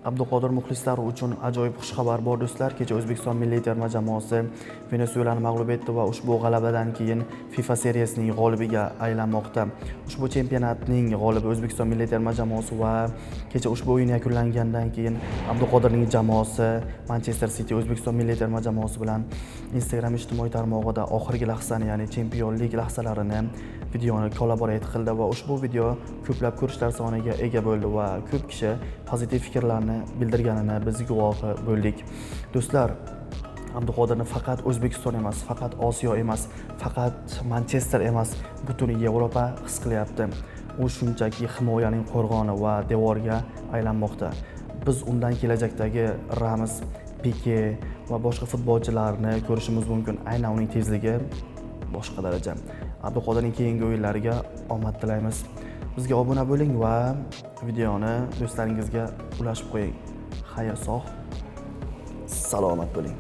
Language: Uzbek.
Abduqodir muxlislari uchun ajoyib xushxabar bor do'stlar. Kecha O'zbekiston milliy terma jamoasi Venesuelani mag'lub etdi va ushbu g'alabadan keyin FIFA seriyasining g'olibiga aylanmoqda. Ushbu chempionatning g'olibi O'zbekiston milliy terma jamoasi va kecha ushbu o'yin yakunlangandan keyin Abduqodirning jamoasi Manchester City O'zbekiston milliy terma jamoasi bilan Instagram ijtimoiy tarmog'ida oxirgi lahzani, ya'ni chempionlik lahzalarini videoni kollaboratsiya qildi va ushbu video ko'plab ko'rishlar soniga ega bo'ldi va ko'p kishi pozitiv fikrlarni bildirganini biz guvohi bo'ldik. Do'stlar, Abduqodirni faqat O'zbekiston emas, faqat Osiyo emas, faqat Manchester emas, butun Yevropa his qilyapti. U shunchaki himoyaning qo'rg'oni va devoriga aylanmoqda. Biz undan kelajakdagi Ramos, Pike va boshqa futbolchilarni ko'rishimiz mumkin. Aynan uning tezligi boshqa daraja. Abduqodirning keyingi o'yinlariga omad tilaymiz. Bizga obuna bo'ling va videoni do'stlaringizga ulashib qo'ying. Xayr, sog', salomat bo'ling.